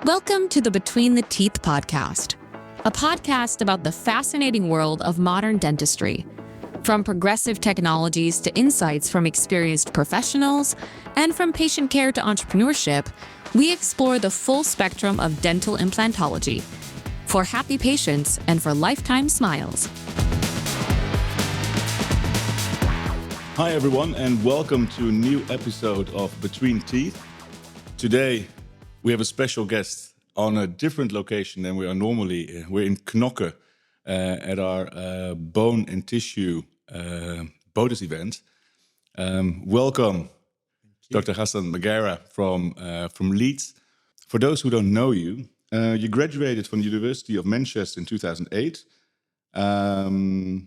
Welcome to the Between the Teeth podcast, a podcast about the fascinating world of modern dentistry. From progressive technologies to insights from experienced professionals, and from patient care to entrepreneurship, we explore the full spectrum of dental implantology for happy patients and for lifetime smiles. Hi everyone, and welcome to a new episode of Between Teeth. Today we have a special guest on a different location than we are normally. We're in Knokke at our bone and tissue bonus event. Welcome, Dr. Hassan Maghaireh from Leeds. For those who don't know you, you graduated from the University of Manchester in 2008. You're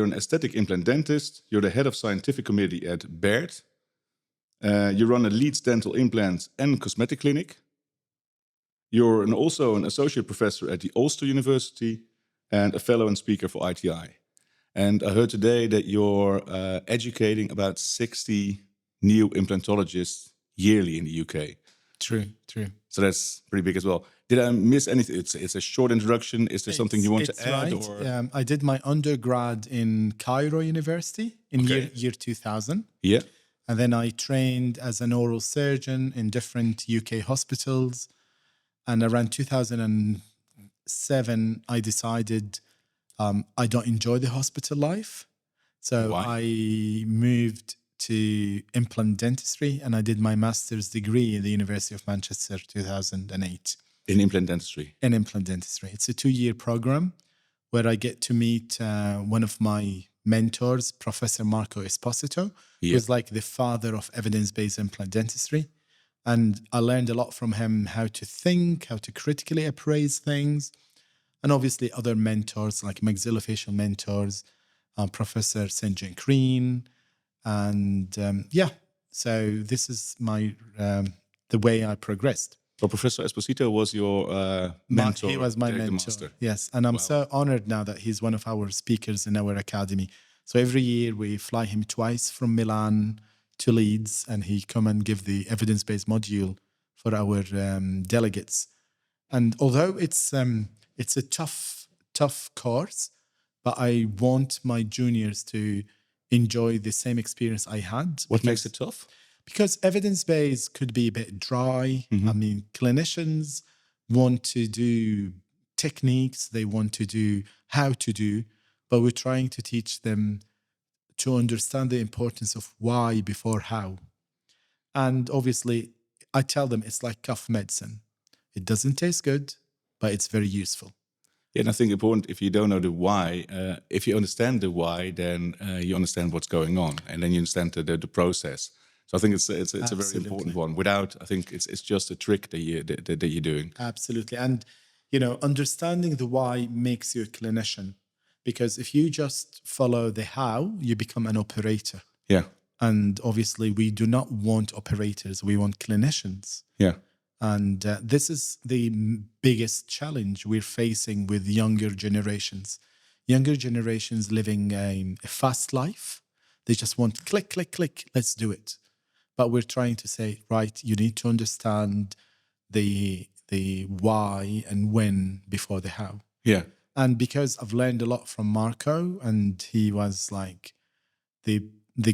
an aesthetic implant dentist. You're the head of scientific committee at Baird. You run a Leeds dental implant and cosmetic clinic. You're also an associate professor at the Ulster University and a fellow and speaker for ITI. And I heard today that you're educating about 60 new implantologists yearly in the UK. True. So that's pretty big as well. Did I miss anything? It's a short introduction. Is there something you want to add? Right. Or? I did my undergrad in Cairo University in year 2000. Yeah. And then I trained as an oral surgeon in different UK hospitals. And around 2007, I decided I don't enjoy the hospital life. So Why? I moved to implant dentistry and I did my master's degree at the University of Manchester 2008. In implant dentistry? In implant dentistry. It's a 2-year program where I get to meet one of my mentors, Professor Marco Esposito, who's like the father of evidence-based implant dentistry. And I learned a lot from him, how to think, how to critically appraise things. And obviously other mentors like maxillofacial mentors, Professor St. John Green. And so this is my the way I progressed. So Professor Esposito was your mentor? He was my mentor, master. yes. And I'm so honored now that he's one of our speakers in our academy. So every year we fly him twice from Milan to Leeds, and he come and give the evidence-based module for our delegates. And although it's a tough course, but I want my juniors to enjoy the same experience I had. What makes it tough? Because evidence-based could be a bit dry. Mm-hmm. I mean, clinicians want to do techniques, they want to do how to do, but we're trying to teach them to understand the importance of why before how. And obviously, I tell them it's like cough medicine. It doesn't taste good, but it's very useful. Yeah, and I think important, if you don't know the why, if you understand the why, then you understand what's going on, and then you understand the process. So I think it's a very important one. Without, I think it's just a trick that you're doing. Absolutely. And, understanding the why makes you a clinician. Because if you just follow the how, you become an operator. Yeah. And obviously, we do not want operators. We want clinicians. Yeah. And this is the biggest challenge we're facing with younger generations. Younger generations living a fast life. They just want click, click, click, let's do it. But we're trying to say, right, you need to understand the why and when before the how. Yeah. And because I've learned a lot from Marco, and he was like the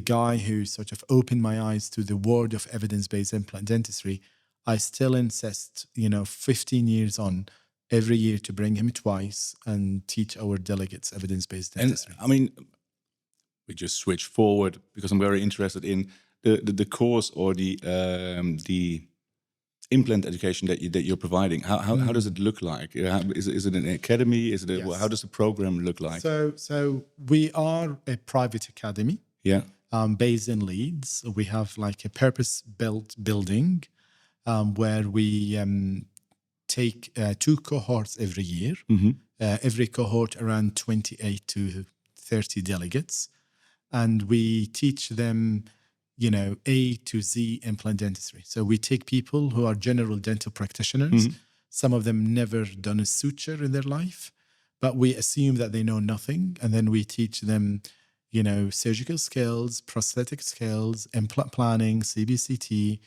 guy who sort of opened my eyes to the world of evidence-based implant dentistry, I still insist, 15 years on, every year to bring him twice and teach our delegates evidence-based dentistry. And I mean, we just switch forward because I'm very interested in the course or the implant education that you're providing. How does it look like? Is it an academy? Is it Yes. How does the program look like? So we are a private academy. Yeah. Based in Leeds. We have like a purpose-built building where we take 2 cohorts every year. Mm-hmm. Every cohort around 28 to 30 delegates. And we teach them, A to Z implant dentistry. So we take people who are general dental practitioners. Mm-hmm. Some of them never done a suture in their life, but we assume that they know nothing. And then we teach them, surgical skills, prosthetic skills, implant planning, CBCT,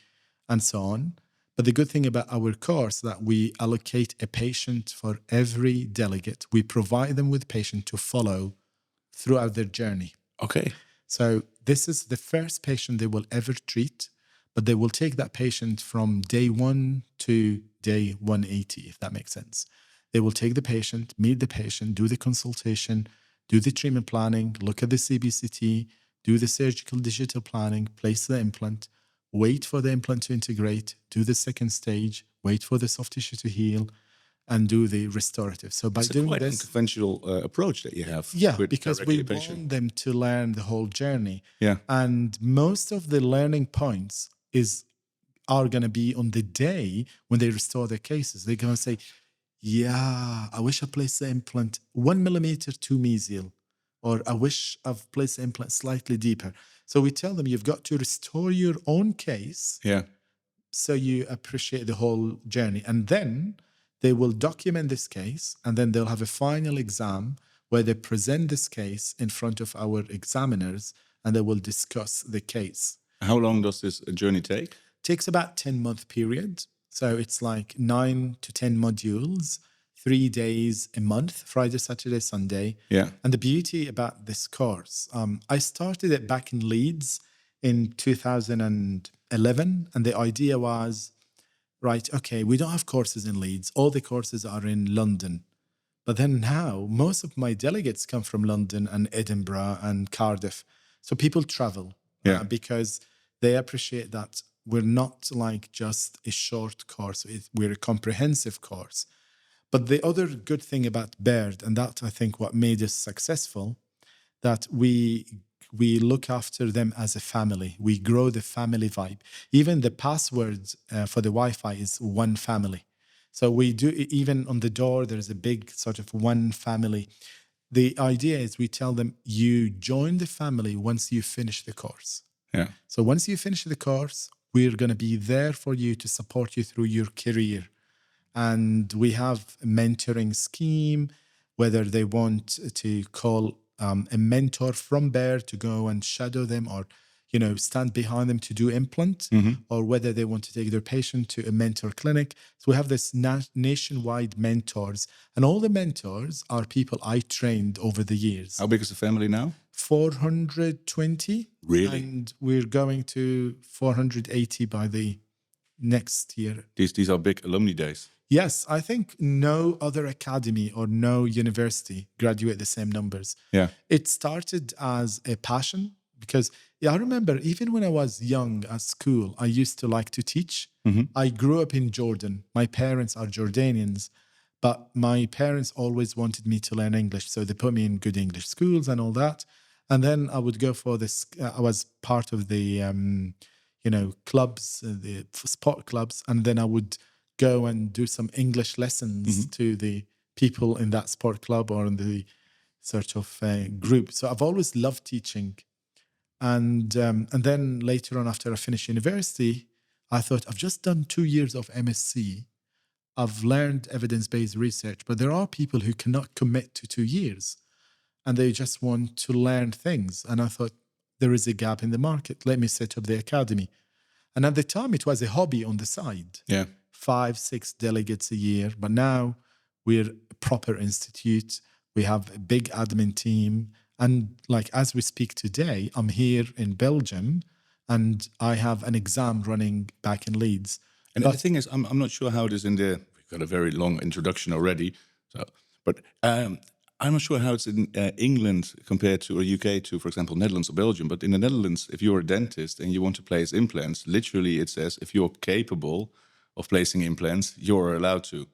and so on. But the good thing about our course that we allocate a patient for every delegate. We provide them with patient to follow throughout their journey. Okay. So this is the first patient they will ever treat, but they will take that patient from day 1 to day 180, if that makes sense. They will take the patient, meet the patient, do the consultation, do the treatment planning, look at the CBCT, do the surgical digital planning, place the implant, wait for the implant to integrate, do the second stage, wait for the soft tissue to heal, and do the restorative. So by It's doing quite this, unconventional approach that you have. yeah, with because directly we a patient. want them to learn the whole journey. Yeah. And most of the learning points are going to be on the day when they restore their cases. They're going to say, yeah, I wish I placed the implant 1 millimeter too mesial, or I wish I've placed the implant slightly deeper. So we tell them you've got to restore your own case, Yeah. so you appreciate the whole journey. And then they will document this case, and then they'll have a final exam where they present this case in front of our examiners, and they will discuss the case. How long does this journey take? Takes about 10-month period. So it's like 9 to 10 modules, 3 days a month, Friday, Saturday, Sunday. Yeah. And the beauty about this course, I started it back in Leeds in 2011. And the idea was, right, okay, we don't have courses in Leeds. All the courses are in London. But then now, most of my delegates come from London and Edinburgh and Cardiff. So people travel because they appreciate that we're not like just a short course. We're a comprehensive course. But the other good thing about Baird, and that I think what made us successful, that we look after them as a family. We grow the family vibe. Even the password for the Wi-Fi is one family. So we do, even on the door, there's a big sort of one family. The idea is we tell them, you join the family once you finish the course. Yeah. So once you finish the course, we're going to be there for you to support you through your career. And we have a mentoring scheme, whether they want to call a mentor from Baird to go and shadow them, or stand behind them to do implant, or whether they want to take their patient to a mentor clinic. So we have this nationwide mentors, and all the mentors are people I trained over the years. How big is the family now? 420. Really? And we're going to 480 by the next year. These are big alumni days. Yes, I think no other academy or no university graduate the same numbers. Yeah. It started as a passion because I remember even when I was young at school, I used to like to teach. I grew up in Jordan. My parents are Jordanians, but my parents always wanted me to learn English. So they put me in good English schools and all that. And then I would go for this. I was part of the, clubs, the sport clubs. And then I would go and do some English lessons to the people in that sport club or in the sort of group. So I've always loved teaching. And then later on, after I finished university, I thought, I've just done 2 years of MSc. I've learned evidence-based research, but there are people who cannot commit to 2 years and they just want to learn things. And I thought, there is a gap in the market. Let me set up the academy. And at the time, it was a hobby on the side. Yeah. 5-6 delegates a year. But now we're a proper institute. We have a big admin team. And like as we speak today, I'm here in Belgium and I have an exam running back in Leeds. And the thing is, I'm not sure how it is in the, we've got a very long introduction already. But I'm not sure how it's in England compared to, or UK to, for example, Netherlands or Belgium. But in the Netherlands, if you're a dentist and you want to place implants, literally it says if you're capable of placing implants, you're allowed to.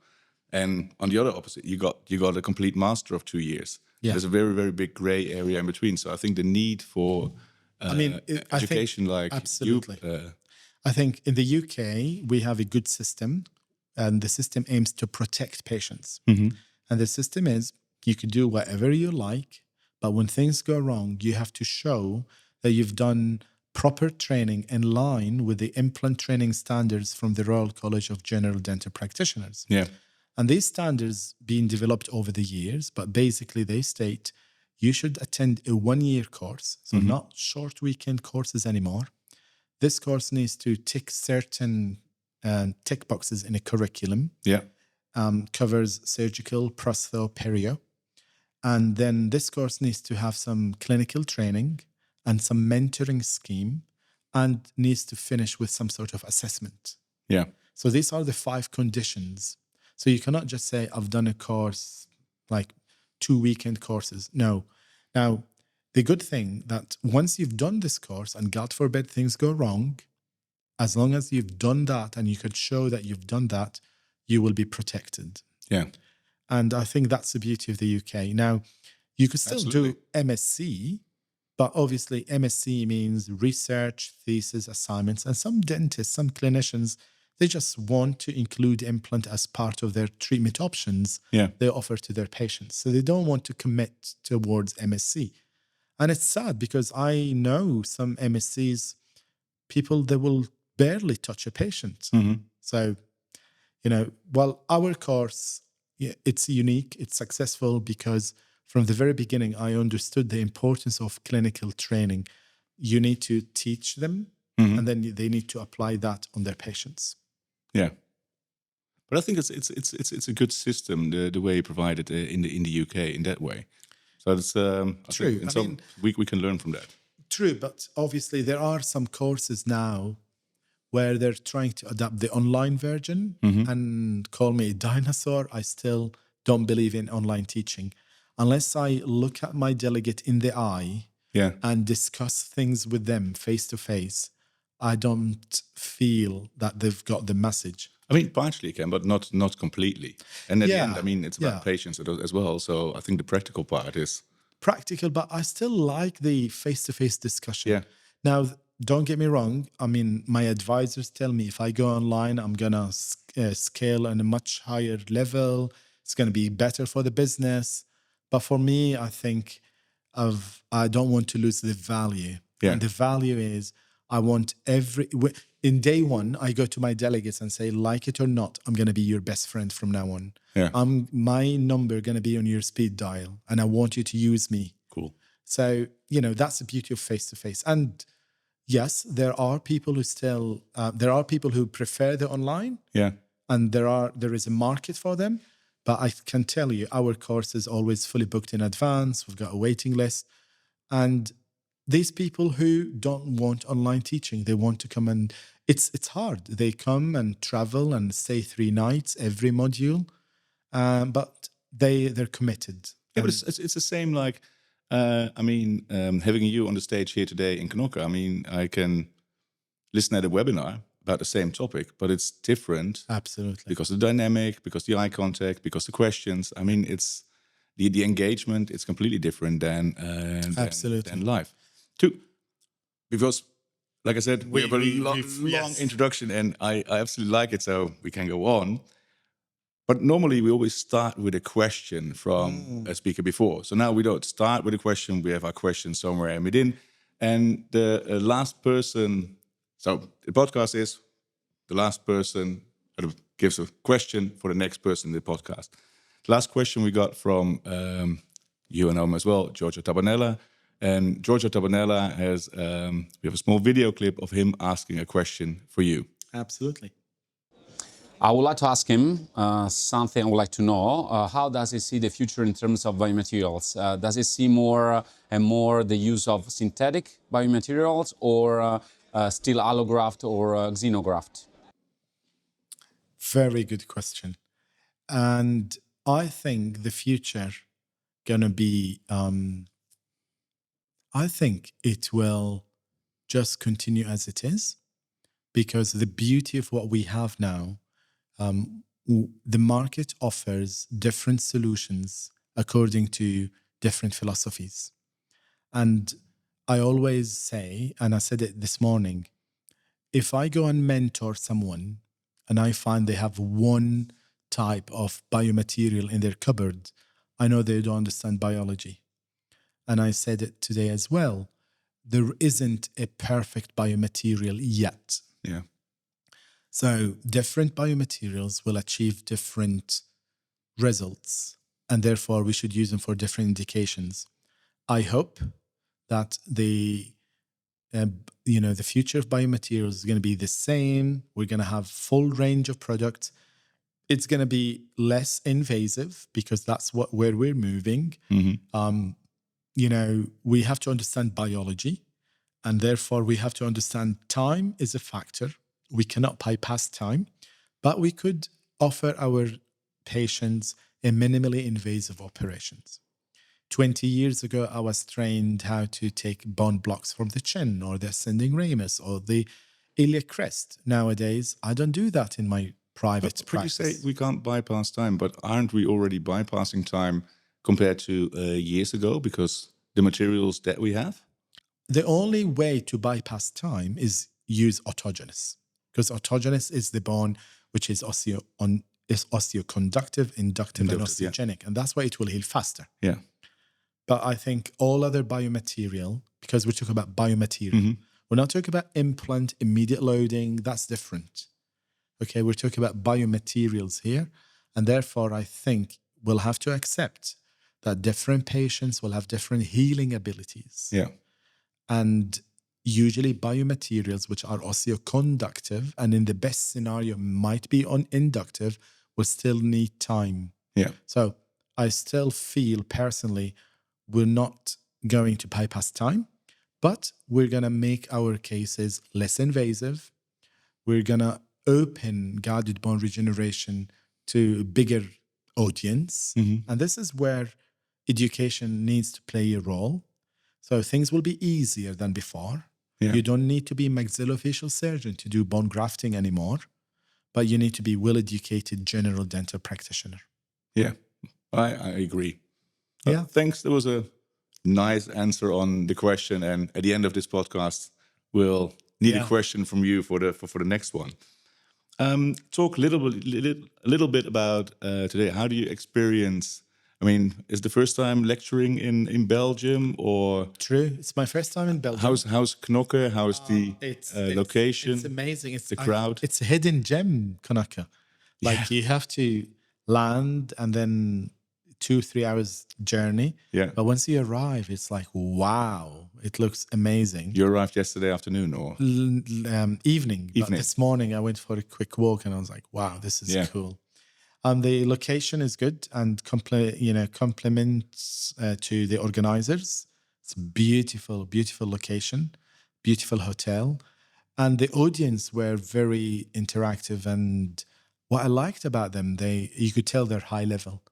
And on the other opposite, you got a complete master of 2 years. Yeah. There's a very, very big gray area in between. So I think the need for education like absolutely. you, I think in the UK, we have a good system, and the system aims to protect patients. And the system is, you can do whatever you like, but when things go wrong, you have to show that you've done proper training in line with the implant training standards from the Royal College of General Dental Practitioners. Yeah. And these standards being developed over the years, but basically they state you should attend a 1-year course, so not short weekend courses anymore. This course needs to tick certain tick boxes in a curriculum. Yeah. Covers surgical, prostho, perio. And then this course needs to have some clinical training and some mentoring scheme and needs to finish with some sort of assessment. Yeah. So these are the 5 conditions. So you cannot just say, I've done a course, like 2 weekend courses. No. Now, the good thing that once you've done this course and God forbid things go wrong, as long as you've done that and you could show that you've done that, you will be protected. Yeah. And I think that's the beauty of the UK. Now, you could still do MSc, but obviously MSc means research, thesis, assignments. And some dentists, some clinicians, they just want to include implant as part of their treatment options they offer to their patients. So they don't want to commit towards MSc. And it's sad because I know some MSCs, people, they will barely touch a patient. So, well, our course, it's unique, it's successful because from the very beginning, I understood the importance of clinical training. You need to teach them, and then they need to apply that on their patients. Yeah, but I think it's a good system the way you provide it in the UK in that way. So it's true. We can learn from that. True, but obviously there are some courses now where they're trying to adapt the online version and call me a dinosaur. I still don't believe in online teaching. Unless I look at my delegate in the eye and discuss things with them face to face, I don't feel that they've got the message. I mean, partially you can, but not completely. And at the end, I mean, it's about patience as well. So I think the practical part is... practical, but I still like the face-to-face discussion. Yeah. Now, don't get me wrong. I mean, my advisors tell me if I go online, I'm going to scale on a much higher level. It's going to be better for the business. But for me, I think I don't want to lose the value. Yeah. And the value is I want in day one, I go to my delegates and say, like it or not, I'm going to be your best friend from now on. Yeah. My number going to be on your speed dial, and I want you to use me. Cool. So, that's the beauty of face-to-face. And yes, there are people who prefer the online. Yeah. And there is a market for them. But I can tell you, our course is always fully booked in advance. We've got a waiting list. And these people who don't want online teaching, they want to come and it's hard. They come and travel and stay 3 nights every module, but they're committed. Yeah, but it's the same like, having you on the stage here today in Knokke. I mean, I can listen at a webinar about the same topic, but it's different. Absolutely. Because of the dynamic, because the eye contact, because the questions. I mean, it's the engagement. It's completely different than live. Because, like I said, we have a long introduction, and I absolutely like it, so we can go on. But normally we always start with a question from a speaker before. So now we don't start with a question. We have our question somewhere in within. And the last person, so the podcast is the last person gives a question for the next person in the podcast. The last question we got from you and him as well, Giorgio Tabanella. And Giorgio Tabanella has, we have a small video clip of him asking a question for you. Absolutely. I would like to ask him something I would like to know. How does he see the future in terms of biomaterials? Does he see more and more the use of synthetic biomaterials or still allograft or xenograft? Very good question. And I think the future gonna be, I think it will just continue as it is, because the beauty of what we have now, the market offers different solutions according to different philosophies. And I always say, and I said it this morning, if I go and mentor someone and I find they have one type of biomaterial in their cupboard, I know they don't understand biology. And I said it today as well. There isn't a perfect biomaterial yet. Yeah. So different biomaterials will achieve different results, and therefore we should use them for different indications. I hope that the the future of biomaterials is going to be the same. We're going to have full range of products. It's going to be less invasive because that's where we're moving. We have to understand biology, and therefore we have to understand time is a factor. We cannot bypass time, but we could offer our patients a minimally invasive operations. 20 years ago, I was trained how to take bone blocks from the chin or the ascending ramus or the iliac crest. Nowadays, I don't do that in my private practice. You say we can't bypass time, but aren't we already bypassing time compared to years ago because the materials that we have? The only way to bypass time is use autogenous, because autogenous is the bone which is osteoconductive, inductive, and osteogenic, and that's why it will heal faster. Yeah. But I think all other biomaterial, because we're talking about biomaterial, we're not talking about implant, immediate loading, that's different. Okay, we're talking about biomaterials here, and therefore I think we'll have to accept that different patients will have different healing abilities. Yeah. And usually biomaterials which are osteoconductive and in the best scenario might be inductive will still need time. Yeah. So I still feel personally we're not going to bypass time, but we're going to make our cases less invasive. We're going to open guided bone regeneration to a bigger audience. And this is where education needs to play a role. So things will be easier than before. Yeah. You don't need to be a maxillofacial surgeon to do bone grafting anymore, but you need to be well-educated general dental practitioner. Yeah, I agree. Yeah. Thanks. There was a nice answer on the question. And at the end of this podcast, we'll need a question from you for the next one. Talk a little bit about today. How do you experience? I mean, is the first time lecturing in Belgium or? True, it's my first time in Belgium. How's Knokke? How's the location? It's amazing. It's the crowd. It's a hidden gem, Knokke. Like you have to land and then 2-3 hours journey. Yeah. But once you arrive, it's like, wow, it looks amazing. You arrived yesterday afternoon or? Evening. But this morning I went for a quick walk and I was like, wow, this is cool. The location is good and compliments to the organizers. It's a beautiful, beautiful location, beautiful hotel. And the audience were very interactive. And what I liked about them, you could tell they're high level.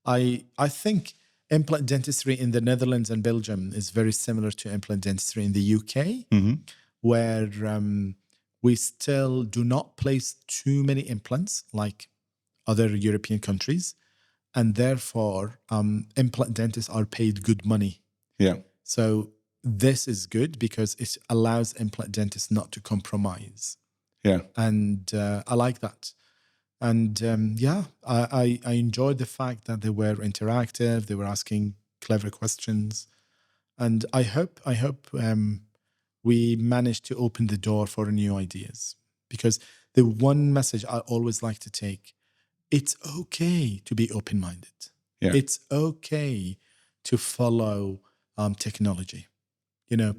I think implant dentistry in the Netherlands and Belgium is very similar to implant dentistry in the UK, where we still do not place too many implants like other European countries, and therefore implant dentists are paid good money. Yeah. So this is good because it allows implant dentists not to compromise. Yeah. And I like that. And I enjoyed the fact that they were interactive. They were asking clever questions, and I hope we managed to open the door for new ideas. Because the one message I always like to take: it's okay to be open-minded. Yeah. It's okay to follow technology.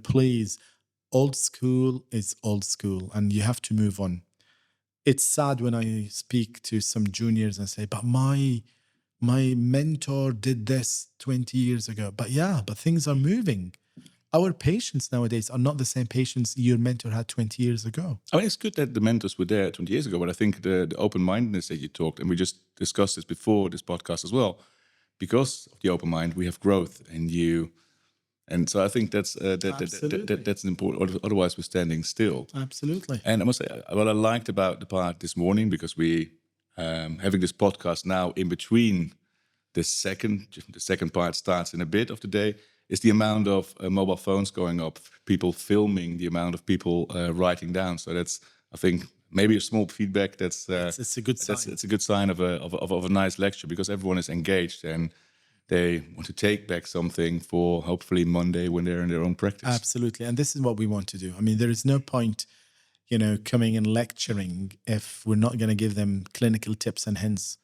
Please, old school is old school, and you have to move on. It's sad when I speak to some juniors and say, but my mentor did this 20 years ago. But things are moving. Our patients nowadays are not the same patients your mentor had 20 years ago. I mean, it's good that the mentors were there 20 years ago, but I think the open-mindedness that you talked, and we just discussed this before this podcast as well, because of the open mind, we have growth and so I think that's important. Otherwise, we're standing still. Absolutely. And I must say, what I liked about the part this morning, because we having this podcast now in between the second part starts in a bit of the day, is the amount of mobile phones going up, people filming, the amount of people writing down. So that's, I think, maybe a small feedback. It's a good sign. It's a good sign of a nice lecture, because everyone is engaged and they want to take back something for hopefully Monday when they're in their own practice. Absolutely. And this is what we want to do. I mean, there is no point, coming and lecturing if we're not going to give them clinical tips and hints,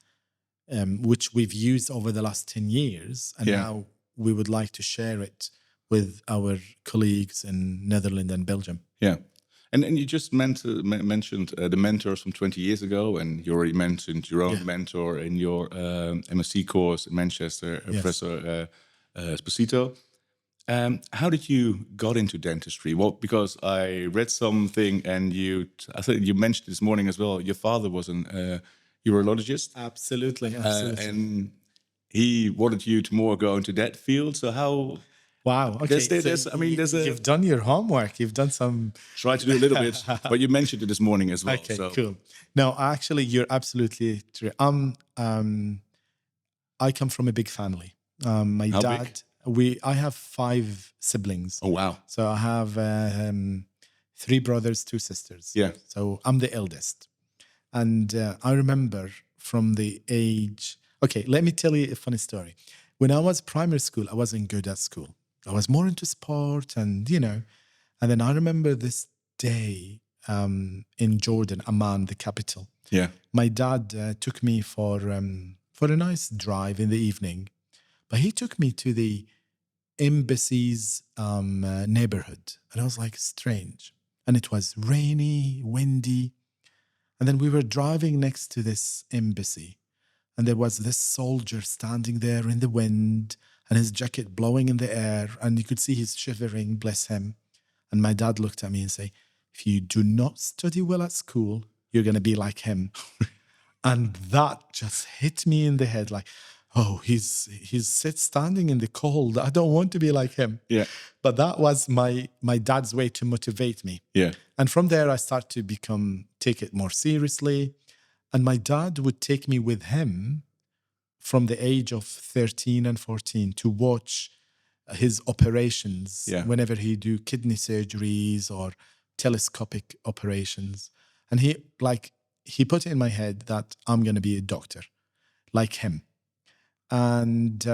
which we've used over the last 10 years. And now we would like to share it with our colleagues in Netherlands and Belgium. Yeah. And you just mentioned the mentors from 20 years ago, and you already mentioned your own mentor in your MSc course in Manchester, Professor Esposito. How did you got into dentistry? Well, because I read something, and I think you mentioned this morning as well. Your father was an urologist. Absolutely. And he wanted you to more go into that field. So how? Wow. Okay. You've done your homework. You've done some. Try to do a little bit, but you mentioned it this morning as well. Okay, so. cool. No, actually, you're absolutely true. I come from a big family. My How dad. big? I have 5 siblings. Oh wow! So I have 3 brothers, 2 sisters. Yeah. So I'm the eldest, and I remember from the age. Okay, let me tell you a funny story. When I was primary school, I wasn't good at school. I was more into sport, and and then I remember this day in Jordan, Amman, the capital. Yeah. My dad took me for a nice drive in the evening, but he took me to the embassy's neighborhood, and I was like, strange. And it was rainy, windy, and then we were driving next to this embassy, and there was this soldier standing there in the wind, and his jacket blowing in the air, and you could see he's shivering, bless him. And my dad looked at me and said, if you do not study well at school, you're going to be like him. And that just hit me in the head like, oh, he's standing in the cold. I don't want to be like him. Yeah. But that was my dad's way to motivate me. Yeah. And from there, I started to take it more seriously. And my dad would take me with him from the age of 13 and 14 to watch his operations whenever he do kidney surgeries or telescopic operations. And he put it in my head that I'm going to be a doctor like him. And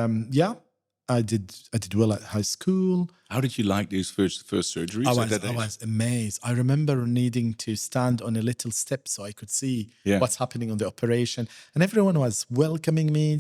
I did well at high school. How did you like these first surgeries? I was amazed. I remember needing to stand on a little step so I could see what's happening on the operation. And everyone was welcoming me.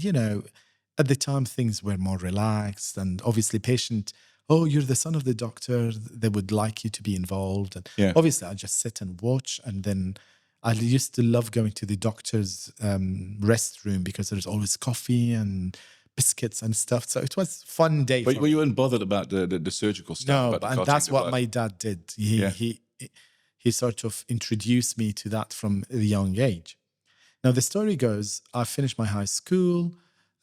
At the time, things were more relaxed. And obviously, patient, oh, you're the son of the doctor. They would like you to be involved. And obviously, I just sit and watch. And then I used to love going to the doctor's restroom because there's always coffee and biscuits and stuff. So it was a fun day. But you weren't bothered about the surgical stuff? No, and that's what my dad did. He sort of introduced me to that from a young age. Now, the story goes, I finished my high school,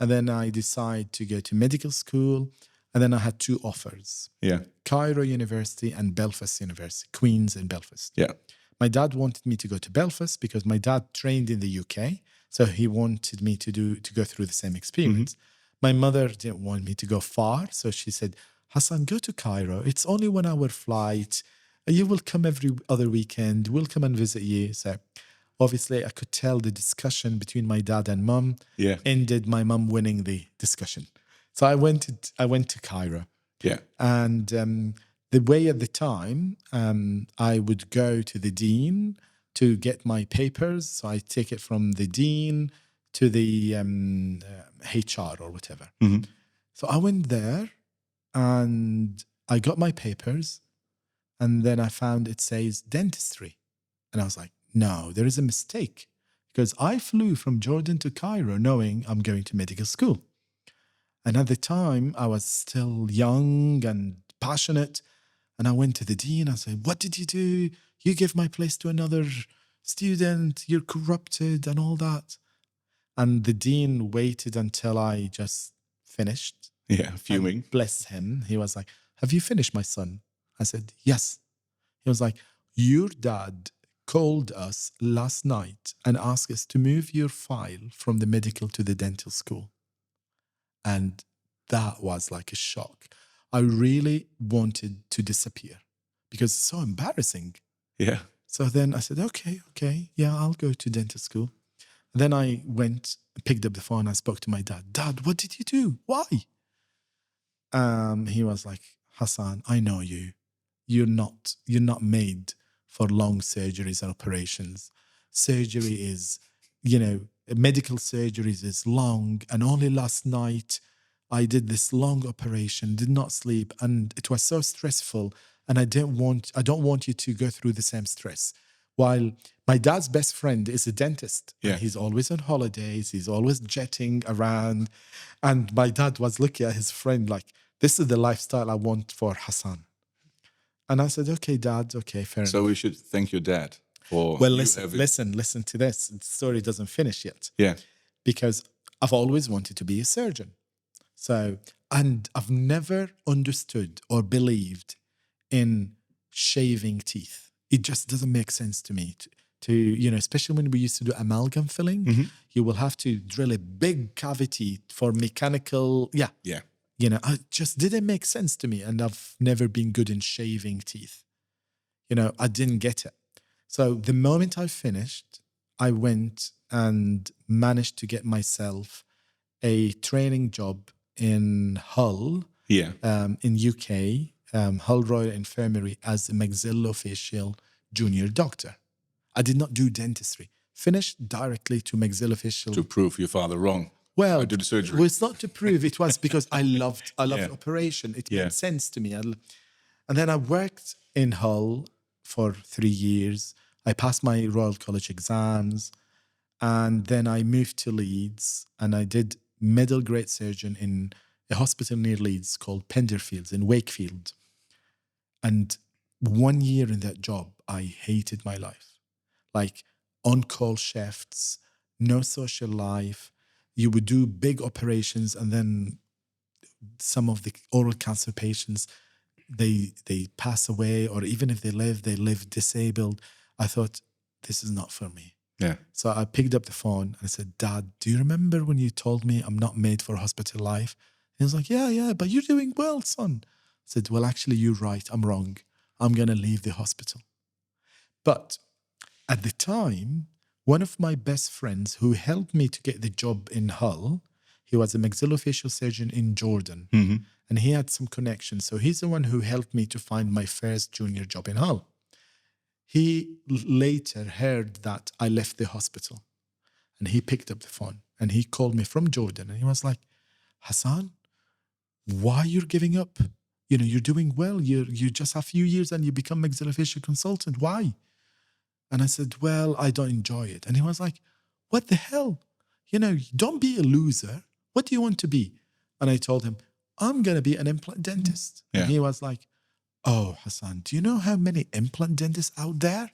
and then I decided to go to medical school, and then I had 2 offers. Yeah. Cairo University and Belfast University, Queen's in Belfast. Yeah. My dad wanted me to go to Belfast because my dad trained in the UK, so he wanted me to go through the same experience. Mm-hmm. My mother didn't want me to go far, so she said, Hassan, go to Cairo. It's only 1 hour flight. You will come every other weekend. We'll come and visit you. So obviously, I could tell the discussion between my dad and mom ended my mom winning the discussion. So I went to Cairo. Yeah. And the way at the time, I would go to the dean to get my papers. So I take it from the dean to the HR or whatever. Mm-hmm. So I went there and I got my papers, and then I found it says dentistry. And I was like, no, there is a mistake, because I flew from Jordan to Cairo knowing I'm going to medical school. And at the time, I was still young and passionate. And I went to the dean. I said, what did you do? You gave my place to another student. You're corrupted and all that. And the dean waited until I just finished. Yeah, fuming. And bless him. He was like, have you finished, my son? I said, yes. He was like, your dad called us last night and asked us to move your file from the medical to the dental school. And that was like a shock. I really wanted to disappear because it's so embarrassing. Yeah. So then I said, okay, yeah, I'll go to dental school. Then I went, picked up the phone, I spoke to my dad. Dad, what did you do? Why? He was like, Hassan, I know you. You're not made for long surgeries and operations. Surgery is, medical surgeries is long. And only last night I did this long operation, did not sleep, and it was so stressful. And I don't want you to go through the same stress. While my dad's best friend is a dentist. Yeah. And he's always on holidays. He's always jetting around. And my dad was looking at his friend like, this is the lifestyle I want for Hassan. And I said, okay, Dad, okay, fair enough. So we should thank your dad for Well, you listen to this. The story doesn't finish yet. Yeah. Because I've always wanted to be a surgeon. So, and I've never understood or believed in shaving teeth. It just doesn't make sense to me to especially when we used to do amalgam filling, you will have to drill a big cavity for mechanical. Yeah. It just didn't make sense to me. And I've never been good in shaving teeth. I didn't get it. So the moment I finished, I went and managed to get myself a training job in Hull, in UK, Hull Royal Infirmary as a maxillofacial junior doctor. I did not do dentistry. Finished directly to maxillofacial. To prove your father wrong. Well, I did the surgery. Well, it's not to prove. It was because I loved operation. It made sense to me. And then I worked in Hull for 3 years. I passed my Royal College exams. And then I moved to Leeds and I did middle grade surgeon in a hospital near Leeds called Penderfields in Wakefield. And 1 year in that job, I hated my life. Like on-call shifts, no social life. You would do big operations and then some of the oral cancer patients, they pass away, or even if they live disabled. I thought, this is not for me. Yeah. So I picked up the phone and I said, Dad, do you remember when you told me I'm not made for hospital life? He was like, yeah, but you're doing well, son. I said, well, actually, you're right. I'm wrong. I'm going to leave the hospital. But at the time, one of my best friends who helped me to get the job in Hull, he was a maxillofacial surgeon in Jordan. And he had some connections. So he's the one who helped me to find my first junior job in Hull. He later heard that I left the hospital and he picked up the phone and he called me from Jordan and he was like, Hassan, why you're giving up? You're doing well. You just have a few years and you become maxillofacial consultant. Why? And I said, well, I don't enjoy it. And he was like, what the hell? Don't be a loser. What do you want to be? And I told him, I'm going to be an implant dentist. Yeah. And he was like, oh, Hassan, do you know how many implant dentists out there?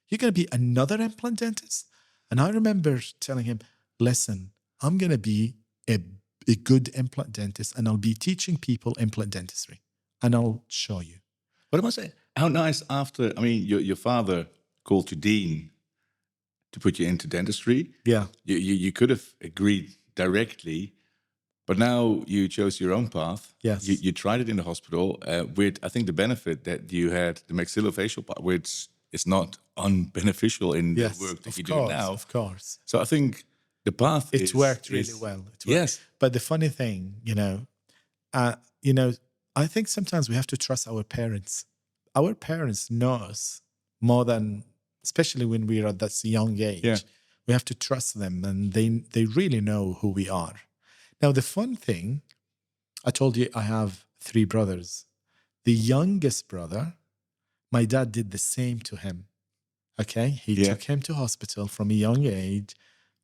You're going to be another implant dentist? And I remember telling him, listen, I'm going to be a good implant dentist and I'll be teaching people implant dentistry. And I'll show you. What am I saying? How nice after, your father called you dean to put you into dentistry. Yeah. You could have agreed directly, but now you chose your own path. Yes. You tried it in the hospital with, I think, the benefit that you had the maxillofacial part, which is not unbeneficial in the work that you do now. Of course. So I think the path It's worked really well. Yes. But the funny thing, I think sometimes we have to trust our parents. Our parents know us more than, especially when we're at that young age. Yeah. We have to trust them and they really know who we are. Now, the fun thing, I told you I have 3 brothers. The youngest brother, my dad did the same to him. Okay? He took him to hospital from a young age.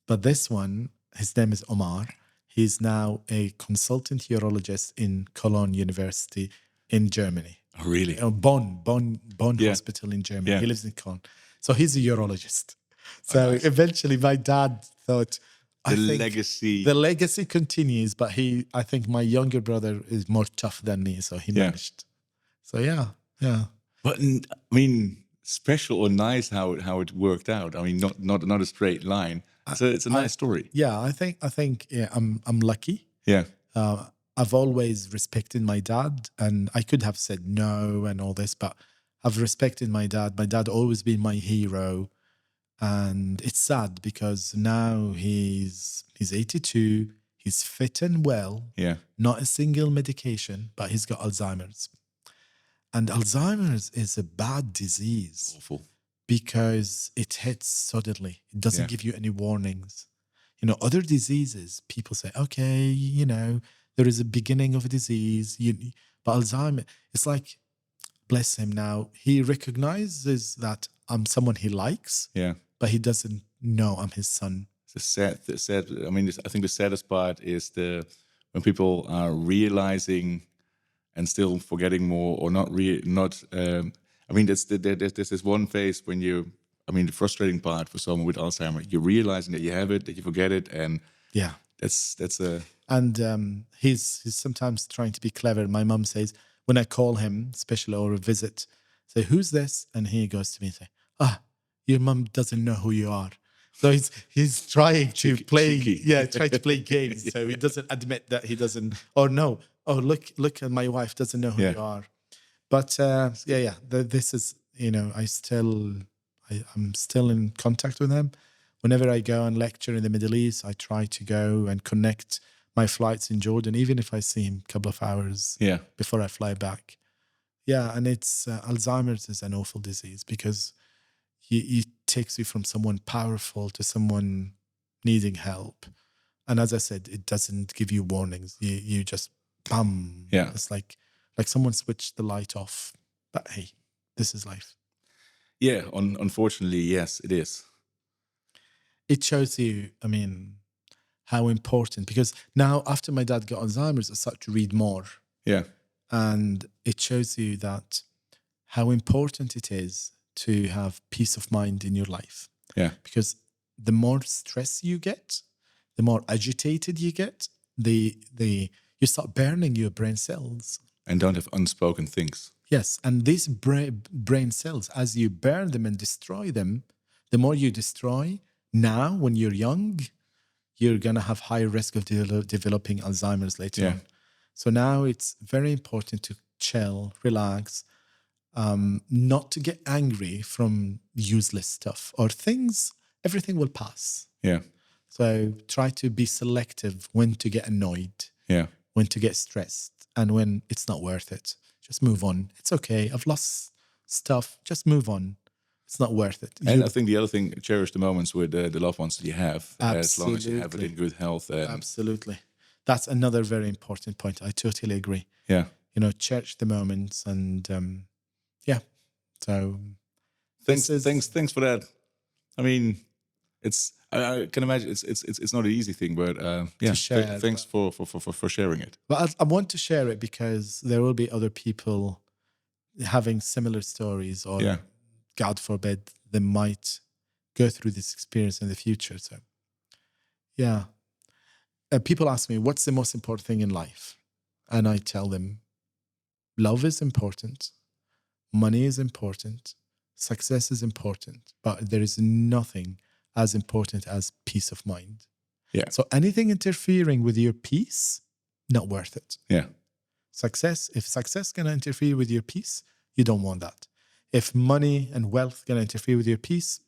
But this one, his name is Omar. He's now a consultant urologist in Cologne University in Germany. Oh, really? Bonn Hospital in Germany. Yeah. He lives in Cologne. So he's a urologist. So eventually my dad thought, the legacy continues, but I think my younger brother is more tough than me, so he managed. So yeah. But special or nice how it worked out. Not a straight line. So it's a nice story. Yeah, I think I'm lucky. Yeah. I've always respected my dad, and I could have said no and all this, but I've respected my dad. My dad always been my hero. And it's sad because now he's 82, he's fit and well, not a single medication, but he's got Alzheimer's. And Alzheimer's is a bad disease. Awful. Because it hits suddenly. It doesn't give you any warnings. Other diseases, people say, okay, there is a beginning of a disease. But Alzheimer, it's like, bless him now, he recognizes that I'm someone he likes, but he doesn't know I'm his son. It's sad. I mean, I think the saddest part is when people are realizing and still forgetting more, or not. I mean, there's this one phase when the frustrating part for someone with Alzheimer, you're realizing that you have it, that you forget it, and that's a. And he's sometimes trying to be clever. My mum says, when I call him, especially or a visit, say, "Who's this?" And he goes to me and say, "Your mum doesn't know who you are." So he's trying to play, trying to play games. So he doesn't admit that he doesn't. Or no, look, at my wife doesn't know who you are. But this is, I'm still in contact with him. Whenever I go and lecture in the Middle East, I try to go and connect my flights in Jordan, even if I see him a couple of hours before I fly back. Yeah, and it's Alzheimer's is an awful disease because it takes you from someone powerful to someone needing help. And as I said, it doesn't give you warnings. You just, bam. Yeah. It's like someone switched the light off. But hey, this is life. Yeah, unfortunately, yes, it is. It shows you, how important, because now after my dad got Alzheimer's, I started to read more. Yeah. And it shows you that how important it is to have peace of mind in your life. Yeah. Because the more stress you get, the more agitated you get, you start burning your brain cells. And don't have unspoken things. Yes. And these brain cells, as you burn them and destroy them, the more you destroy now when you're young, you're going to have higher risk of developing Alzheimer's later on. So now it's very important to chill, relax, not to get angry from useless stuff or things. Everything will pass. Yeah. So try to be selective when to get annoyed, when to get stressed, and when it's not worth it. Just move on. It's okay. I've lost stuff. Just move on. It's not worth it. And I think the other thing, cherish the moments with the loved ones that you have, as long as you have it in good health. Absolutely. That's another very important point. I totally agree. Yeah. Cherish the moments and So thanks for that. I mean, I can imagine it's not an easy thing, but to share. Thanks for sharing it. But I want to share it because there will be other people having similar stories, or God forbid, they might go through this experience in the future. So, people ask me, what's the most important thing in life? And I tell them, love is important, money is important, success is important, but there is nothing as important as peace of mind. Yeah. So anything interfering with your peace, not worth it. Yeah. If success gonna interfere with your peace, you don't want that. If money and wealth gonna interfere with your peace,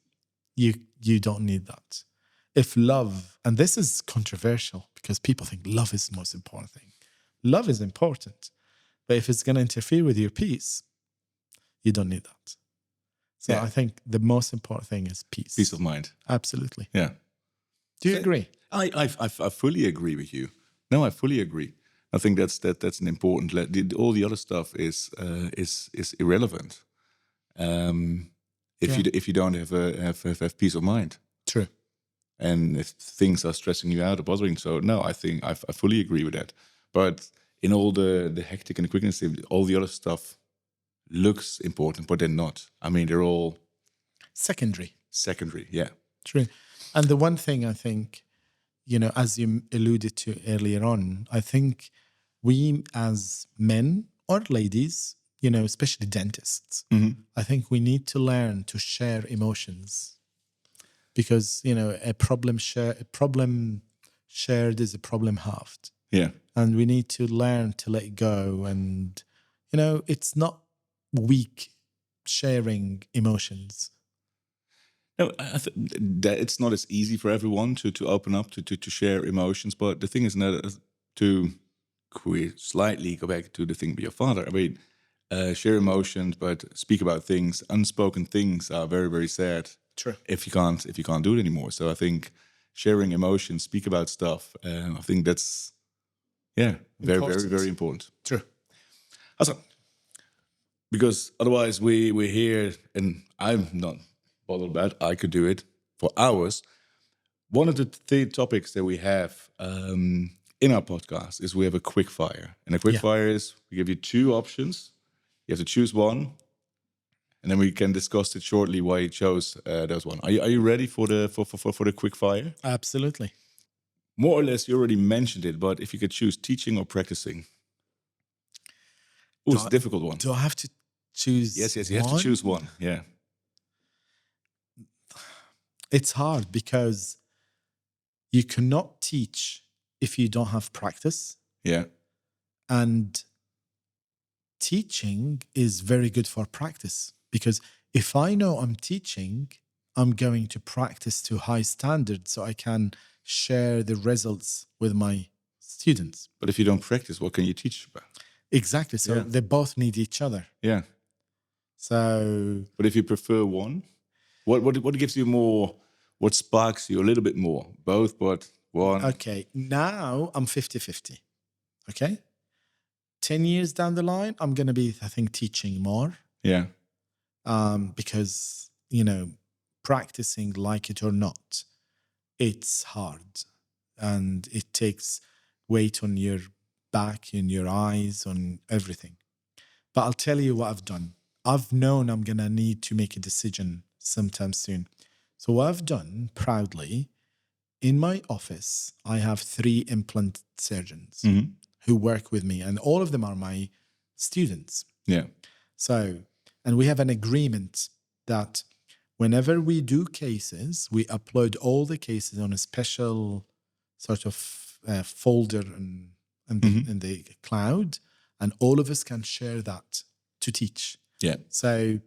you don't need that. If love, and this is controversial because people think love is the most important thing. Love is important, but if it's gonna interfere with your peace, you don't need that. So I think the most important thing is peace. Peace of mind. Absolutely. Yeah. Do you agree? I fully agree with you. No, I fully agree. I think that's an important. All the other stuff is irrelevant. If you don't have peace of mind. True. And if things are stressing you out or bothering, so no, I think I fully agree with that. But in all the hectic and the quickness, all the other stuff looks important, but they're not. I mean, they're all secondary. Yeah. True. And the one thing I think, as you alluded to earlier on, I think we as men or ladies, especially dentists, I think we need to learn to share emotions, because, a problem shared is a problem halved. Yeah. And we need to learn to let go. And, it's not weak sharing emotions. No, that it's not as easy for everyone to open up to share emotions. But the thing is, to slightly go back to the thing with your father. I mean, share emotions, but speak about things. Unspoken things are very, very sad. True. If you can't do it anymore. So I think sharing emotions, speak about stuff. I think that's Yeah, very, Important. very, very important. True. Hassan, because otherwise we're here, and I'm not bothered about it. I could do it for hours. One of the topics that we have in our podcast is we have a quick fire. And a quick fire is we give you two options. You have to choose one. And then we can discuss it shortly why you chose those one. Are you ready for the quick fire? Absolutely. More or less, you already mentioned it, but if you could choose teaching or practicing. Oh, it's a difficult one. Do I have to choose? Yes, you have to choose one. Yeah. It's hard because you cannot teach if you don't have practice. Yeah. And teaching is very good for practice, because if I know I'm teaching, I'm going to practice to high standards so I can share the results with my students. But if you don't practice, what can you teach about? Exactly. So they both need each other. Yeah. So, but if you prefer one, what gives you more? What sparks you a little bit more? Both, but one. Okay. Now I'm 50-50. Okay. 10 years down the line, I'm going to be, I think, teaching more. Yeah. Because, practicing, like it or not, it's hard. And it takes weight on your back, in your eyes, on everything. But I'll tell you what I've done. I've known I'm going to need to make a decision sometime soon. So what I've done, proudly, in my office, I have 3 implant surgeons who work with me, and all of them are my students. Yeah. So, and we have an agreement that whenever we do cases, we upload all the cases on a special sort of folder in the cloud, and all of us can share that to teach. Yeah. So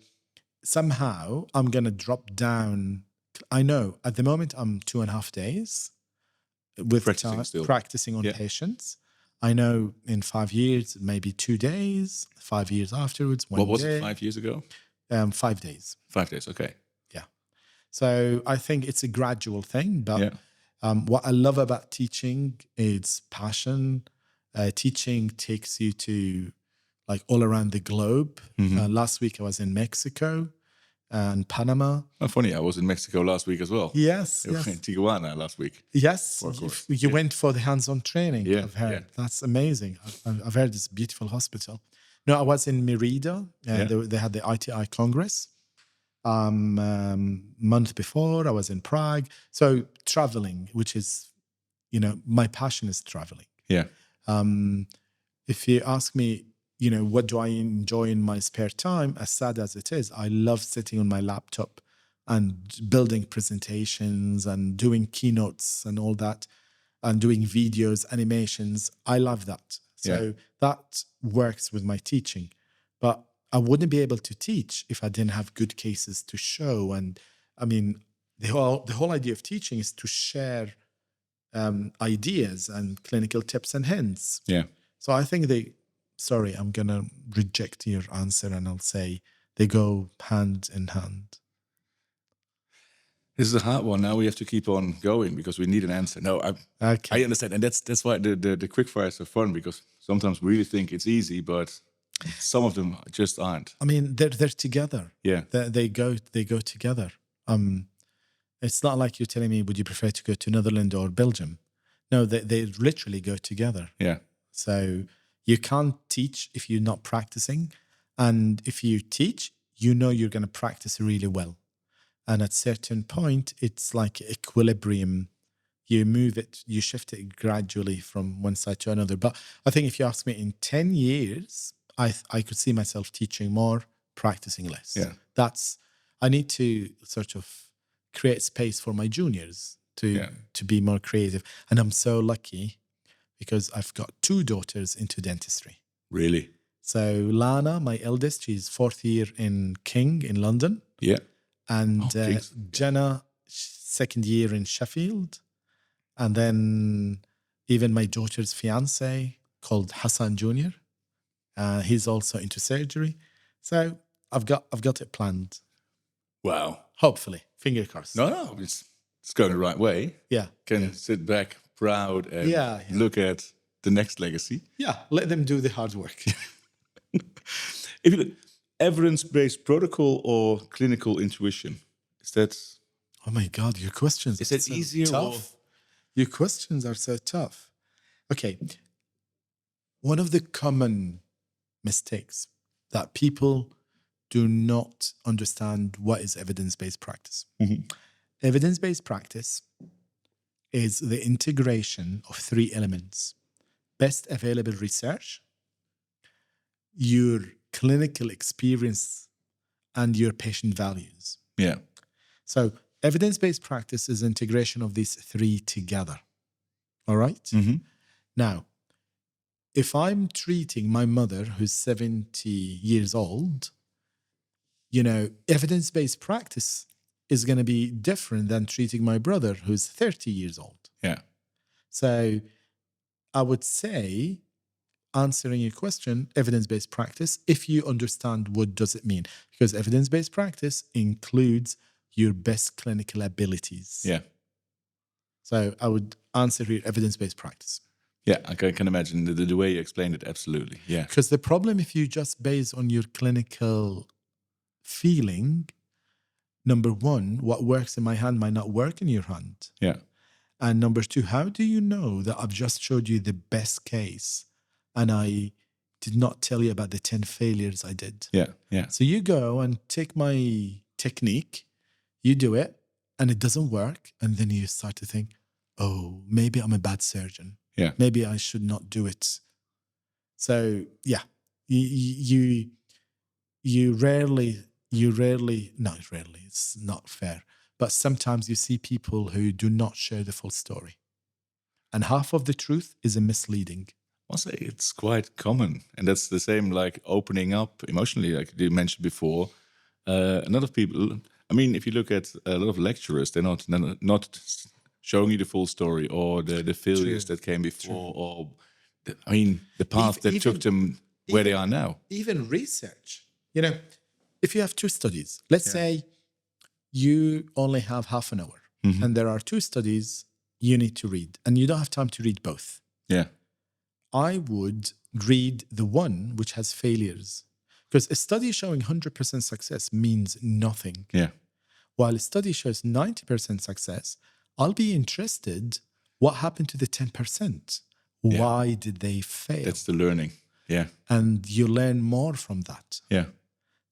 somehow I'm going to drop down. I know at the moment I'm 2.5 days with practicing on patients. I know in 5 years, maybe 2 days, 5 years afterwards, 1 day. What was it 5 years ago? 5 days. 5 days, okay. Yeah. So I think it's a gradual thing, but what I love about teaching is passion. Teaching takes you to like all around the globe. Last week I was in Mexico and Panama. Oh, funny, I was in Mexico last week as well. Yes. In Tijuana last week. Yes, you went for the hands-on training, I've heard. Yeah. That's amazing. I've heard it's a beautiful hospital. No, I was in Merida. They had the ITI Congress. Month before, I was in Prague. So traveling, which is, my passion is traveling. Yeah. If you ask me, what do I enjoy in my spare time, as sad as it is, I love sitting on my laptop and building presentations and doing keynotes and all that, and doing videos, animations. I love that. So that works with my teaching. But I wouldn't be able to teach if I didn't have good cases to show. And I mean, the whole idea of teaching is to share ideas and clinical tips and hints. Yeah. So I think sorry, I'm going to reject your answer and I'll say they go hand in hand. This is a hard one. Now we have to keep on going because we need an answer. No, I understand. And that's why the quick fires are fun, because sometimes we really think it's easy, but some of them just aren't. I mean, they're together. Yeah. They go together. It's not like you're telling me, would you prefer to go to Netherlands or Belgium? No, they literally go together. Yeah. So you can't teach if you're not practicing. And if you teach, you're going to practice really well. And at a certain point, it's like equilibrium. You move it, you shift it gradually from one side to another. But I think if you ask me in 10 years, I could see myself teaching more, practicing less. Yeah. I need to sort of create space for my juniors to be more creative. And I'm so lucky because I've got 2 daughters into dentistry. Really? So Lana, my eldest, she's 4th year in King in London. Yeah. And Jenna, 2nd year in Sheffield. And then even my daughter's fiance called Hassan Jr. He's also into surgery. So I've got it planned. Wow. Hopefully. Finger crossed. No, it's going the right way. Yeah. Can sit back proud and look at the next legacy. Yeah, let them do the hard work. If you look, evidence-based protocol or clinical intuition, is that... Oh my God, your questions Is are it so easier tough. Your questions are so tough. Okay. One of the common mistakes that people do not understand what is evidence-based practice. Mm-hmm. Evidence-based practice is the integration of three elements: best available research, your clinical experience, and your patient values. Yeah. So evidence-based practice is integration of these three together. All right? Mm-hmm. Now, if I'm treating my mother who's 70 years old, evidence-based practice is going to be different than treating my brother who's 30 years old. Yeah. So I would say, answering your question, evidence-based practice, if you understand what does it mean, because evidence-based practice includes your best clinical abilities. Yeah. So I would answer here evidence-based practice. Yeah, I can imagine the way you explained it, absolutely. Yeah. Because the problem, if you just base on your clinical feeling, number one, what works in my hand might not work in your hand. Yeah. And number two, how do you know that I've just showed you the best case and I did not tell you about the 10 failures I did? Yeah. Yeah. So you go and take my technique, you do it, and it doesn't work. And then you start to think, oh, maybe I'm a bad surgeon. Yeah. Maybe I should not do it. So yeah, you rarely, not rarely, it's not fair, but sometimes you see people who do not share the full story. And half of the truth is a misleading. I'll say it's quite common. And that's the same like opening up emotionally, like you mentioned before. A lot of people, I mean, if you look at a lot of lecturers, they're not showing you the full story or the failures that came before, or the path that took them where they are now. Even research, if you have two studies, let's say you only have half an hour and there are two studies you need to read and you don't have time to read both. Yeah. I would read the one which has failures, because a study showing 100% success means nothing. Yeah. While a study shows 90% success, I'll be interested what happened to the 10%. Why did they fail? That's the learning. Yeah. And you learn more from that. Yeah.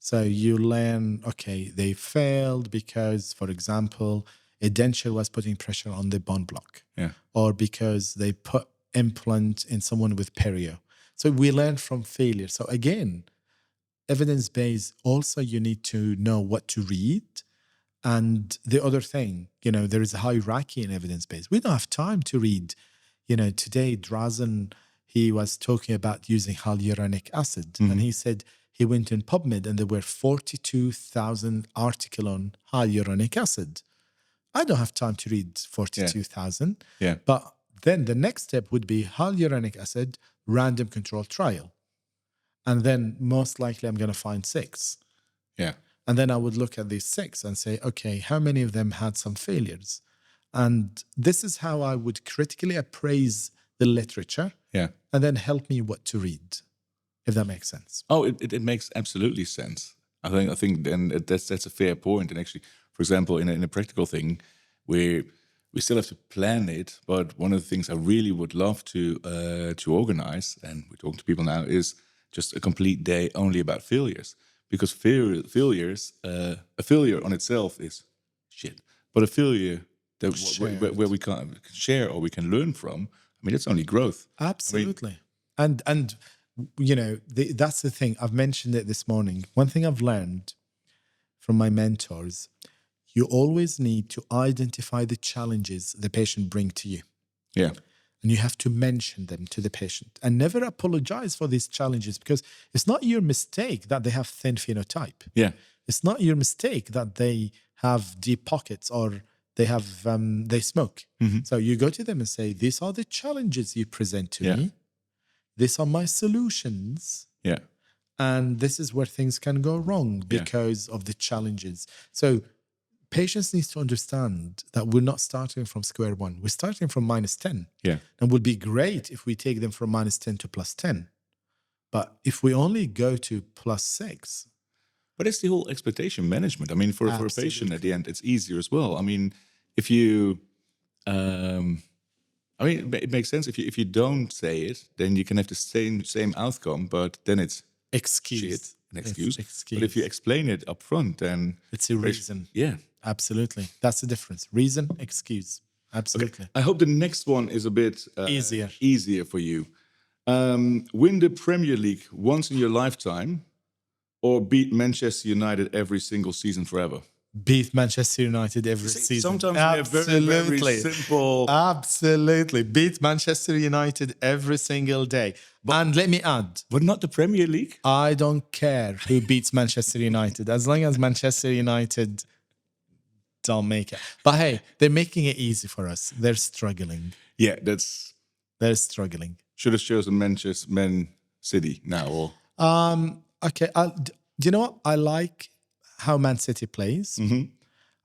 So you learn, okay, they failed because, for example, a denture was putting pressure on the bone block. Yeah. Or because they put implant in someone with perio. So we learn from failure. So again, evidence-based, also you need to know what to read. And the other thing, there is a hierarchy in evidence-based. We don't have time to read. Today, Drazen, he was talking about using hyaluronic acid. And he said he went in PubMed and there were 42,000 articles on hyaluronic acid. I don't have time to read 42,000. Yeah. But then the next step would be hyaluronic acid, random control trial. And then most likely I'm going to find 6. Yeah. And then I would look at these 6 and say, okay, how many of them had some failures? And this is how I would critically appraise the literature. Yeah. And then help me what to read, if that makes sense. Oh, it makes absolutely sense. I think then that's a fair point. And actually, for example, in a practical thing, we still have to plan it. But one of the things I really would love to organize, and we're talking to people now, is just a complete day only about failures. Because failures, a failure on itself is shit. But a failure where we can share or we can learn from, it's only growth. Absolutely. And that's the thing. I've mentioned it this morning. One thing I've learned from my mentors, you always need to identify the challenges the patient bring to you. Yeah. And you have to mention them to the patient and never apologize for these challenges, because it's not your mistake that they have thin phenotype. Yeah. It's not your mistake that they have deep pockets or they smoke. So you go to them and say, these are the challenges you present to me. These are my solutions. Yeah. And this is where things can go wrong because of the challenges. So patients need to understand that we're not starting from square one. We're starting from -10. Yeah. And it would be great if we take them from -10 to +10. But if we only go to +6. But it's the whole expectation management. I mean, for a patient at the end, it's easier as well. I mean, if you, it makes sense. If you don't say it, then you can have the same outcome, but then it's Excuse. an excuse. Excuse. But if you explain it up front, then It's a reason. yeah. Absolutely. That's the difference. Reason, excuse. Absolutely. I hope the next one is a bit Easier for you. Win the Premier League once in your lifetime, or beat Manchester United every single season forever. Beat Manchester United every season. Sometimes we have very simple. Absolutely. Beat Manchester United every single day. And let me add, But not the Premier League. I don't care who beats Manchester United, as long as Manchester United don't make it. But hey, they're making it easy for us. They're struggling. Yeah, They're struggling. should have chosen Man City now. Or Okay. Do you know what? I like how Man City plays. Mm-hmm.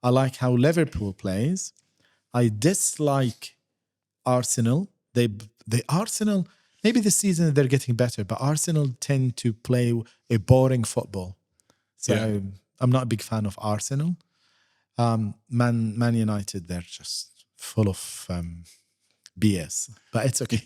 I like how Liverpool plays. I dislike Arsenal. The Arsenal, maybe this season they're getting better, but Arsenal tend to play a boring football. So Yeah. I'm not a big fan of Arsenal. Man United, they're just full of BS, but it's okay.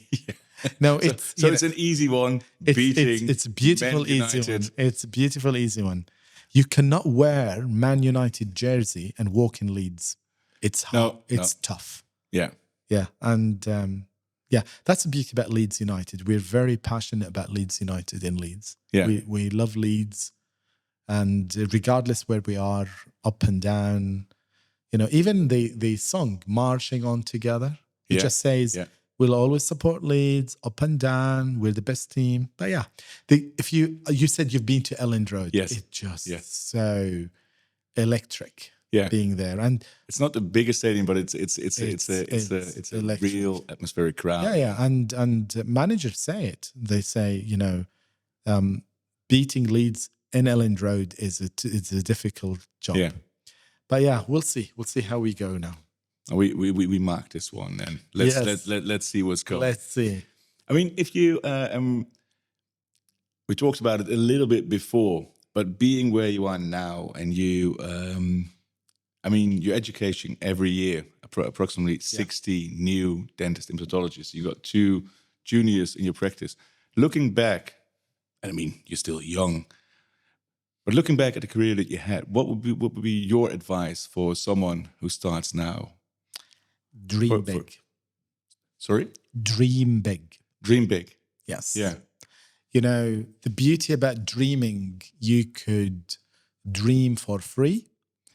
No, it's it's an easy one. Beating it's a beautiful Man easy United. one. It's a beautiful easy one. You cannot wear Man United jersey and walk in Leeds. It's hard. It's tough. Yeah. Yeah, and that's the beauty about Leeds United. We're very passionate about Leeds United in Leeds. Yeah. We love Leeds, and regardless where we are, up and down, even the song "Marching On Together," it just says, "We'll always support Leeds, up and down. We're the best team." But yeah, if you said you've been to Elland Road, Yes. it's just so electric. Yeah. Being there, and It's not the biggest stadium, but it's a electric. real atmospheric crowd. Yeah, and managers say it. They say, beating Leeds in Elland Road is a difficult job. Yeah. But yeah, we'll see. We'll see how we go now. We mark this one then. Let's see what's coming. Let's see. I mean, if you we talked about it a little bit before, but being where you are now, and you, your education every year, approximately 60 new dentist implantologists. You got 2 juniors in your practice. Looking back, and I mean, you're still young, but looking back at the career that you had, what would be your advice for someone who starts now? Dream big. Sorry? Dream big. Dream big. Yes. Yeah. The beauty about dreaming, you could dream for free.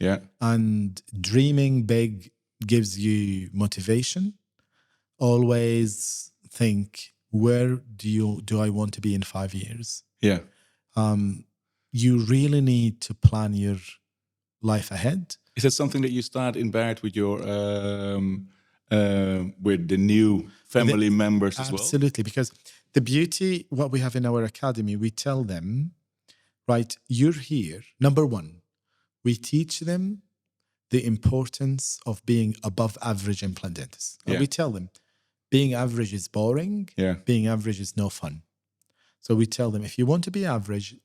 Yeah. And dreaming big gives you motivation. Always think, where do I want to be in 5 years? Yeah. You really need to plan your life ahead. Is that something that you start in Barrett with your with the new family members as well? Absolutely, because the beauty, what we have in our academy, we tell them, right, you're here. Number one, we teach them the importance of being above average implant dentists. And we tell them, being average is boring. Yeah. Being average is no fun. So we tell them, if you want to be average,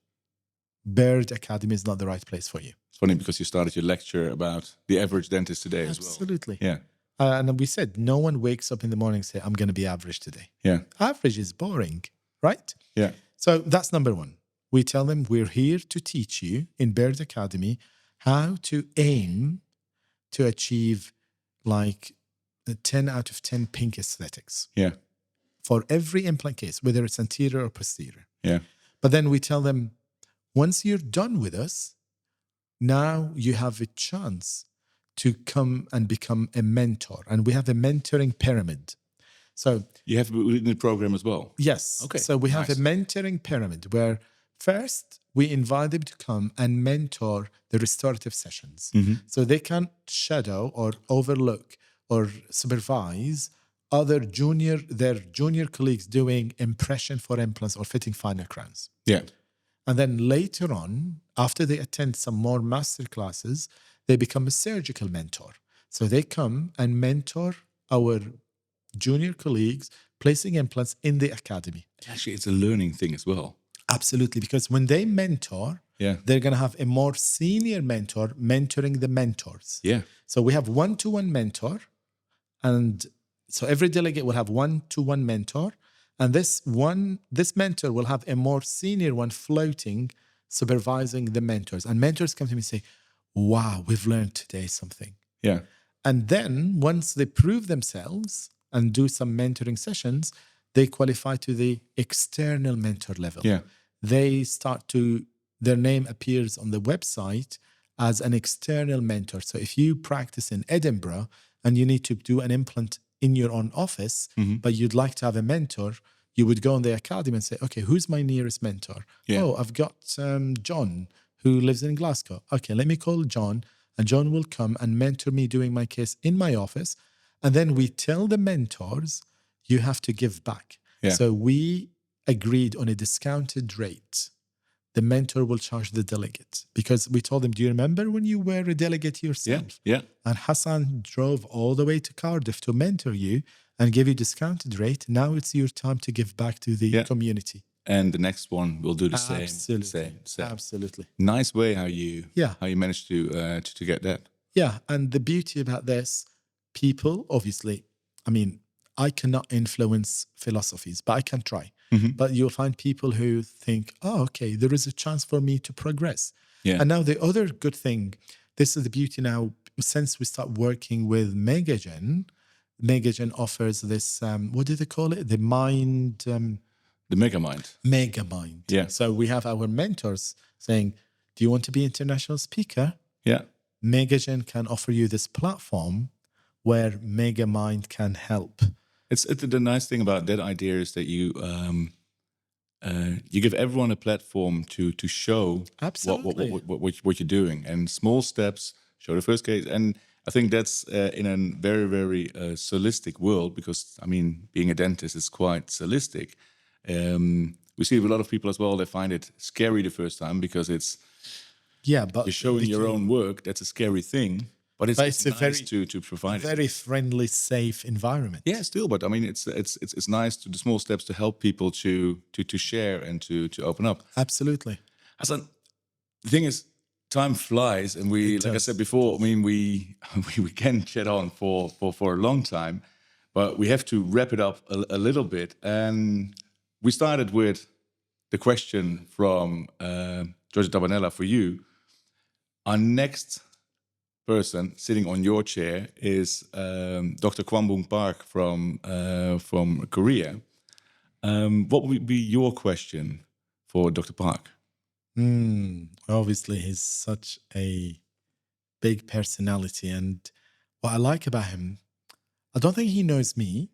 Baird Academy is not the right place for you. It's funny because you started your lecture about the average dentist today as well. Absolutely. Yeah. And we said, no one wakes up in the morning and say, I'm going to be average today. Yeah. Average is boring, right? Yeah. So that's number one. We tell them, we're here to teach you in Baird Academy how to aim to achieve like a 10 out of 10 pink aesthetics. Yeah. For every implant case, whether it's anterior or posterior. Yeah. But then we tell them, once you're done with us, now you have a chance to come and become a mentor. And we have a mentoring pyramid. So you have within the program as well? Yes. Okay. So we have a mentoring pyramid where first we invite them to come and mentor the restorative sessions. Mm-hmm. So they can shadow or overlook or supervise their junior colleagues doing impression for implants or fitting final crowns. Yeah. And then later on, after they attend some more master classes, they become a surgical mentor. So they come and mentor our junior colleagues placing implants in the academy. Actually, it's a learning thing as well. Absolutely, because when they mentor, they're going to have a more senior mentor mentoring the mentors. Yeah. So we have one-to-one mentor, and so every delegate will have one-to-one mentor, and this mentor will have a more senior one floating, supervising the mentors. And mentors come to me and say, wow, we've learned today something. Yeah. And then once they prove themselves and do some mentoring sessions, they qualify to the external mentor level. Yeah. Their name appears on the website as an external mentor. So if you practice in Edinburgh and you need to do an implant in your own office, but you'd like to have a mentor, you would go on the academy and say, okay, who's my nearest mentor? Yeah. Oh, I've got John who lives in Glasgow. Okay, let me call John, and John will come and mentor me doing my case in my office. And then we tell the mentors, you have to give back. Yeah. So we agreed on a discounted rate. The mentor will charge the delegate, because we told them, do you remember when you were a delegate yourself? Yeah. And Hassan drove all the way to Cardiff to mentor you and give you discounted rate. Now it's your time to give back to the community. And the next one will do the same. Absolutely. Same. Absolutely. Nice way how you managed to get that. Yeah. And the beauty about this, people, obviously, I mean, I cannot influence philosophies, but I can try. But you'll find people who think, oh, okay, there is a chance for me to progress. Yeah. And now the other good thing, this is the beauty now, since we start working with Megagen offers this, what do they call it? The mind... the Megamind. Megamind. Yeah. So we have our mentors saying, do you want to be international speaker? Yeah. Megagen can offer you this platform where Megamind can help. It's the nice thing about that idea is that you give everyone a platform to show what you're doing, and small steps, show the first case. And I think that's in a very, very holistic world, because, I mean, being a dentist is quite holistic. We see with a lot of people as well, they find it scary the first time, because it's but you're showing your own work. That's a scary thing. But it's a nice very to provide very friendly, safe environment. Yeah, still, but I mean, it's nice to the small steps to help people to share and to open up. Absolutely. Hassan, the thing is, time flies, and I said before, I mean, we can chat on for a long time, but we have to wrap it up a little bit. And we started with the question from Giorgio Tabanella for you. Our next person sitting on your chair is Dr. Kwambung Park from Korea. What would be your question for Dr. Park? Obviously, he's such a big personality, and what I like about him, I don't think he knows me,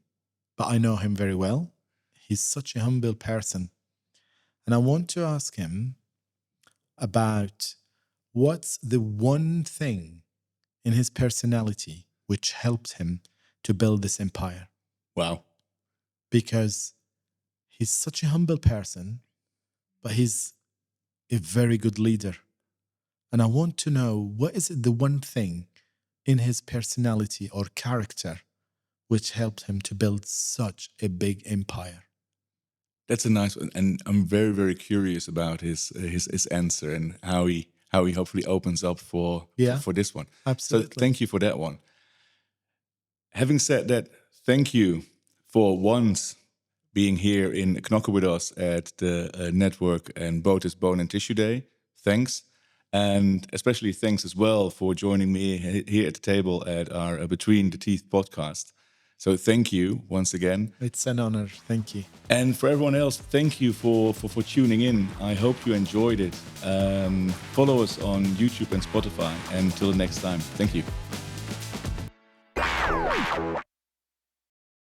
but I know him very well. He's such a humble person, and I want to ask him about what's the one thing in his personality which helped him to build this empire. Wow. Because he's such a humble person, but he's a very good leader. And I want to know, what is it, the one thing in his personality or character which helped him to build such a big empire? That's a nice one. And I'm very, very curious about his answer and how he hopefully opens up for this one. Absolutely. So thank you for that one. Having said that, thank you for once being here in Knokke with us at the Network and Botis Bone and Tissue Day. Thanks. And especially thanks as well for joining me here at the table at our Between the Teeth podcast. So thank you once again. It's an honor. Thank you. And for everyone else, thank you for tuning in. I hope you enjoyed it. Follow us on YouTube and Spotify. And until the next time, thank you.